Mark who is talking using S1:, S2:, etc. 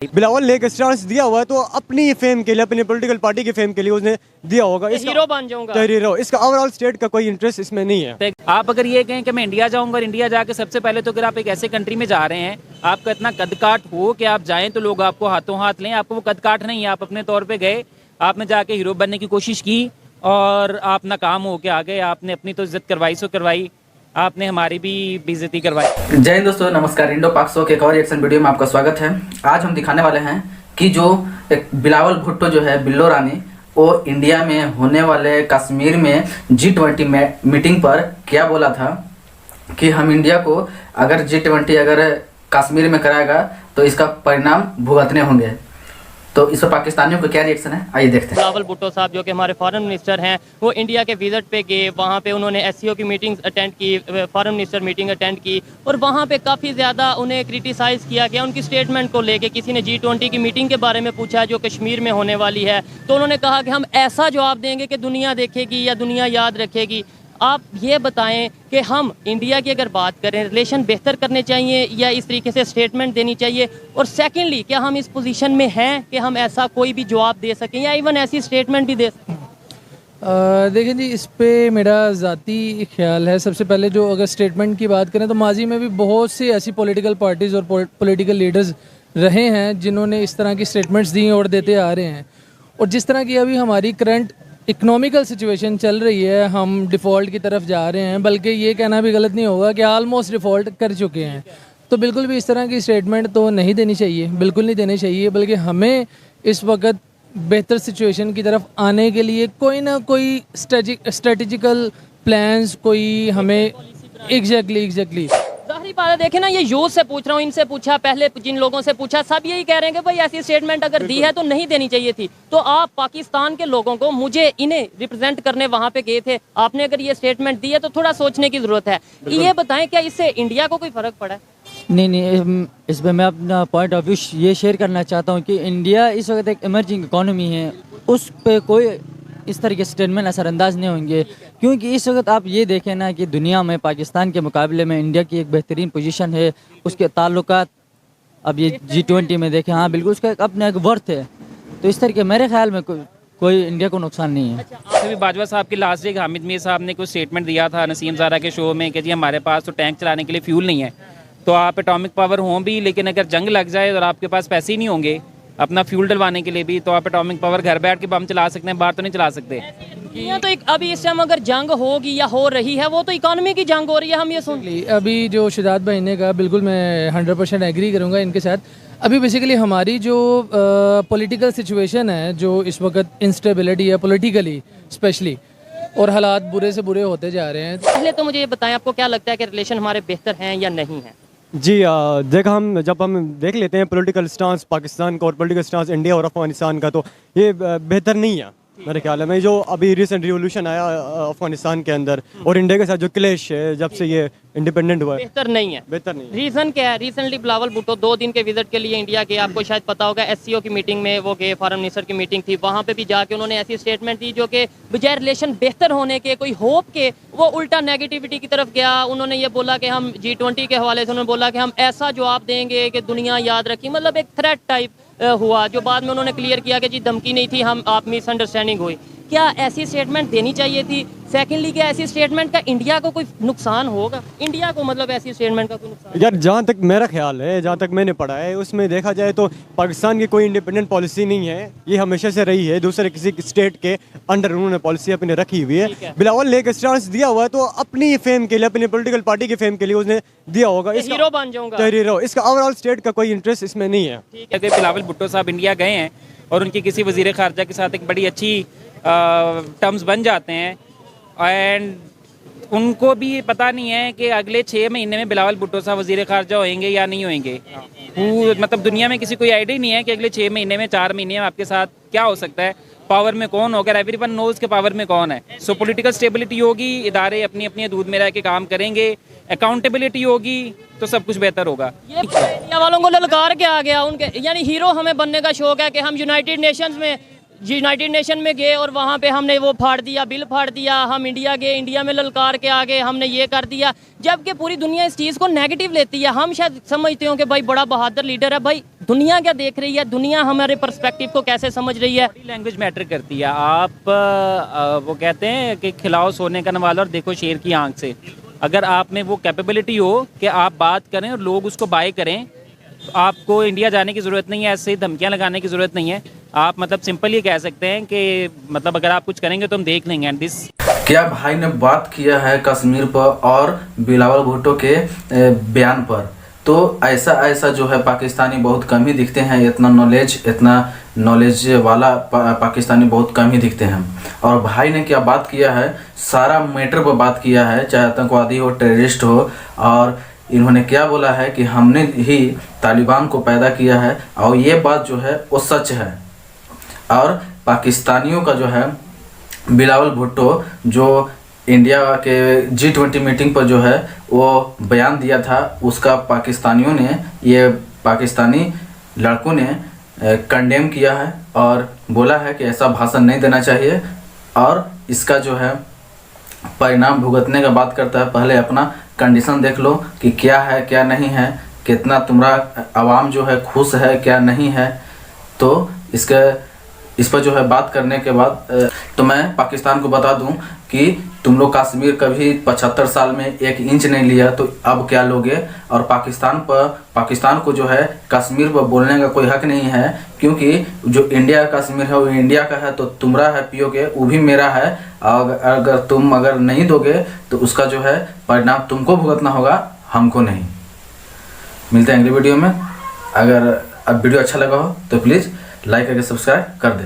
S1: बिलावल ने एक स्टांस दिया हुआ है तो अपनी फेम के लिए, अपनी पॉलिटिकल पार्टी के फेम के लिए उसने दिया होगा।
S2: हीरो बन जाऊंगा,
S1: हीरो। इसका ओवरऑल स्टेट का कोई इंटरेस्ट इसमें नहीं है।
S3: आप अगर ये कहें कि मैं इंडिया जाऊंगा और इंडिया जाके सबसे पहले तो अगर आप एक ऐसे कंट्री में जा रहे हैं, आपका इतना कद काठ हो कि आप जाएं तो लोग आपको हाथों हाथ लें, आपको वो कद काठ नहीं है, आप अपने तौर पे गए, आपने जाके हीरो बनने की कोशिश की और आप नाकाम हो के आ गए। आपने अपनी तो इज्जत करवाई सो करवाई, आपने हमारी भी बेइज्जती करवाई।
S4: जय हिंद दोस्तों, नमस्कार। इंडो पाक शो के एक और रिएक्शन वीडियो में आपका स्वागत है। आज हम दिखाने वाले हैं कि जो एक बिलावल भुट्टो जो है, बिल्लो रानी, वो इंडिया में होने वाले कश्मीर में G20 मीटिंग पर क्या बोला था कि हम इंडिया को अगर G20 अगर कश्मीर में कराएगा तो इसका परिणाम भुगतने होंगे। तो इस पर पाकिस्तानियों का क्या रिएक्शन है, आइए देखते हैं।
S2: बिलावल भुट्टो साहब जो कि हमारे फॉरेन मिनिस्टर हैं, वो इंडिया के विजिट पे गए, वहाँ पे उन्होंने SCO की मीटिंग्स अटेंड की, फॉरेन मिनिस्टर मीटिंग अटेंड की और वहाँ पे काफ़ी ज़्यादा उन्हें क्रिटिसाइज़ किया गया उनकी स्टेटमेंट को लेके। किसी ने G20 की मीटिंग के बारे में पूछा जो कश्मीर में होने वाली है, तो उन्होंने कहा कि हम ऐसा जवाब देंगे कि दुनिया देखेगी या दुनिया याद रखेगी। आप ये बताएं कि हम इंडिया की अगर बात करें, रिलेशन बेहतर करने चाहिए या इस तरीके से स्टेटमेंट देनी चाहिए, और सेकेंडली क्या हम इस पोजीशन में हैं कि हम ऐसा कोई भी जवाब दे सकें या इवन ऐसी स्टेटमेंट भी दे सकें?
S5: देखिए जी, इस पे मेरा ज़ाती ख्याल है। सबसे पहले जो अगर स्टेटमेंट की बात करें तो माजी में भी बहुत सी ऐसी पॉलिटिकल पार्टीज़ और पॉलिटिकल लीडर्स रहे हैं जिन्होंने इस तरह की स्टेटमेंट्स दी और देते आ रहे हैं। और जिस तरह की अभी हमारी करंट इकोनॉमिकल सिचुएशन चल रही है, हम डिफ़ॉल्ट की तरफ जा रहे हैं, बल्कि ये कहना भी गलत नहीं होगा कि आलमोस्ट डिफ़ॉल्ट कर चुके हैं। तो बिल्कुल भी इस तरह की स्टेटमेंट तो नहीं देनी चाहिए, बिल्कुल नहीं देनी चाहिए। बल्कि हमें इस वक्त बेहतर सिचुएशन की तरफ आने के लिए कोई ना कोई स्ट्रेटेजिकल प्लान्स, कोई हमें एग्जैक्टली
S2: ज़ाहिरी बात है, देखें ना, ये यूथ से पूछ रहा हूँ, इनसे पूछा, पहले जिन लोगों से पूछा, सब यही कह रहे हैं कि भाई ऐसी स्टेटमेंट अगर दी है तो नहीं देनी चाहिए थी। तो आप पाकिस्तान के लोगों को, मुझे इन्हें रिप्रेजेंट करने वहाँ पे गए थे, आपने अगर ये स्टेटमेंट दी है तो थोड़ा सोचने की ज़रूरत है। ये बताएं, क्या इससे इंडिया को कोई फ़र्क पड़ा है?
S6: नहीं, इस पर मैं अपना पॉइंट ऑफ व्यू ये शेयर करना चाहता हूँ कि इंडिया इस वक्त एक इमर्जिंग इकॉनमी है, उस पर कोई इस तरह के स्टेटमेंट असरअंदाज नहीं होंगे। क्योंकि इस वक्त आप ये देखें ना कि दुनिया में पाकिस्तान के मुकाबले में इंडिया की एक बेहतरीन पोजीशन है, उसके ताल्लुकात अब ये G20 में देखें, हाँ बिल्कुल उसका अपना एक वर्थ है। तो इस तरह के मेरे ख्याल में कोई इंडिया को नुकसान नहीं है।
S3: अभी बाजवा साहब की लास्ट डे हामिद मीर साहब ने कुछ स्टेटमेंट दिया था नसीम ज़ारा के शो में कि जी हमारे पास तो टैंक चलाने के लिए फ्यूल नहीं है। तो आप एटॉमिक पावर हों भी, लेकिन अगर जंग लग जाए और आपके पास पैसे ही नहीं होंगे अपना फ्यूल डलवाने के लिए भी, तो आप एटॉमिक पावर घर बैठ के बम चला सकते हैं, बाहर तो नहीं चला सकते।
S2: ये तो अभी इस टाइम अगर जंग होगी या हो रही है, वो तो इकोनॉमी की जंग हो रही है, हम ये सुन ली।
S5: अभी जो शुजात भाई ने कहा, बिल्कुल मैं 100% एग्री करूँगा इनके साथ। अभी बेसिकली हमारी जो पॉलिटिकल सिचुएशन है, जो इस वक्त इंस्टेबिलिटी है पॉलिटिकली स्पेशली, और हालात बुरे से बुरे होते जा रहे हैं।
S2: पहले तो मुझे ये बताएं, आपको क्या लगता है कि रिलेशन हमारे बेहतर हैं या नहीं है?
S1: जी जब हम देख लेते हैं पॉलिटिकल स्टांस पाकिस्तान का और पॉलिटिकल स्टांस इंडिया और अफगानिस्तान का, तो ये बेहतर नहीं है मेरे ख्याल में। जो अभी रिसेंट रिवोल्यूशन आया अफगानिस्तान के अंदर और इंडिया के साथ जो क्लैश है जब से ये इंडिपेंडेंट हुआ है,
S2: बेहतर नहीं है। रीज़न क्या है? रिसेंटली बिलावल भुट्टो 2 दिन के विजिट के लिए इंडिया के, आपको शायद पता होगा, SCO की मीटिंग में वो गए, फॉरेन मिनिस्टर की मीटिंग थी, वहाँ पे भी जाके उन्होंने ऐसी स्टेटमेंट दी जो कि बजाय रिलेशन बेहतर होने के, कोई होप के, वो उल्टा नेगेटिविटी की तरफ गया। उन्होंने ये बोला कि हम G20 के हवाले से उन्होंने बोला कि हम ऐसा जवाब देंगे कि दुनिया याद रखी, मतलब एक थ्रेट टाइप हुआ, जो बाद में उन्होंने क्लियर किया कि जी धमकी नहीं थी, हम आप मिसअंडरस्टैंडिंग हुई। क्या ऐसी स्टेटमेंट देनी चाहिए थी? सेकेंडली, क्या ऐसी स्टेटमेंट का इंडिया को कोई नुकसान होगा? इंडिया को मतलब ऐसी स्टेटमेंट का कोई नुकसान?
S1: यार जहाँ तक मेरा ख्याल है, जहाँ तक मैंने पढ़ा है, उसमें देखा जाए तो पाकिस्तान की कोई इंडिपेंडेंट पॉलिसी नहीं है, ये हमेशा से रही है। दूसरे किसी स्टेट के अंडर उन्होंने पॉलिसी अपनी रखी हुई है। बिलावल ने एक स्टांस दिया हुआ है तो अपनी फेम के लिए, अपनी पॉलिटिकल पार्टी के फेम के लिए उसने दिया होगा।
S2: हीरो बन जाऊंगा,
S1: हीरो। इसका ओवरऑल स्टेट का कोई इंटरेस्ट इसमें नहीं है।
S3: अगर बिलावल भुट्टो साहब इंडिया गए हैं और उनकी किसी वजीर खारजा के साथ एक बड़ी अच्छी टर्म्स बन जाते हैं, एंड उनको भी पता नहीं है कि अगले 6 महीने में बिलावल भुट्टो साहब वजीर खारजा होंगे या नहीं होंगे। मतलब दुनिया में किसी कोई आइडिया ही नहीं है कि अगले 6 महीने में, 4 महीने में आपके साथ क्या हो सकता है, पावर में कौन होगा। एवरीवन नोज के पावर में कौन है। सो पॉलिटिकल स्टेबिलिटी होगी, इदारे अपनी अपनी हदूद में रह के काम करेंगे, अकाउंटेबिलिटी होगी, तो सब कुछ बेहतर होगा।
S2: ये इंडिया वालों को ललकार के आ गया उनके, यानी हीरो हमें बनने का शौक है कि हम यूनाइटेड नेशन में गए और वहाँ पे हमने वो फाड़ दिया, बिल फाड़ दिया। हम इंडिया गए, इंडिया में ललकार के आ गए, हमने ये कर दिया, जबकि पूरी दुनिया इस चीज़ को नेगेटिव लेती है। हम शायद समझते हो कि भाई बड़ा बहादुर लीडर है, भाई दुनिया क्या देख रही है, दुनिया हमारे पर्सपेक्टिव को कैसे समझ रही है।
S3: बॉडी लैंग्वेज मैटर करती है। आप वो कहते हैं कि खिलाओ सोने का नवाला और देखो शेर की आंख से। अगर आप में वो कैपेबिलिटी हो कि आप बात करें और लोग उसको बाय करें, तो आपको इंडिया जाने की ज़रूरत नहीं है, ऐसे धमकियाँ लगाने की ज़रूरत नहीं है। आप मतलब सिंपल ये कह सकते हैं कि मतलब अगर आप कुछ करेंगे तो हम देख लेंगे। एंड दिस
S4: क्या भाई ने बात किया है कश्मीर पर और बिलावल भुट्टो के बयान पर, तो ऐसा जो है पाकिस्तानी बहुत कम ही दिखते हैं। इतना नॉलेज वाला पाकिस्तानी बहुत कम ही दिखते हैं। और भाई ने क्या बात किया है, सारा मैटर पर बात किया है, चाहे आतंकवादी हो, टेररिस्ट हो। और इन्होंने क्या बोला है कि हमने ही तालिबान को पैदा किया है, और ये बात जो है वो सच है। और पाकिस्तानियों का जो है बिलावल भुट्टो जो इंडिया के G20 मीटिंग पर जो है वो बयान दिया था, उसका पाकिस्तानियों ने, ये पाकिस्तानी लड़कों ने कंडेम किया है और बोला है कि ऐसा भाषण नहीं देना चाहिए। और इसका जो है परिणाम भुगतने का बात करता है। पहले अपना कंडीशन देख लो कि क्या है क्या नहीं है, कितना तुम्हारा आवाम जो है खुश है क्या नहीं है। तो इस पर जो है बात करने के बाद तो मैं पाकिस्तान को बता दूं कि तुम लोग कश्मीर कभी 75 साल में 1 इंच नहीं लिया, तो अब क्या लोगे। और पाकिस्तान को जो है कश्मीर पर बोलने का कोई हक नहीं है, क्योंकि जो इंडिया का कश्मीर है वो इंडिया का है, तो तुम्हारा है पियोगे, वो भी मेरा है। अगर तुम नहीं दोगे तो उसका जो है परिणाम तुमको भुगतना होगा, हमको नहीं। मिलते हैं अगली वीडियो में। अगर अब वीडियो अच्छा लगा हो तो प्लीज़ लाइक करके सब्सक्राइब कर दे।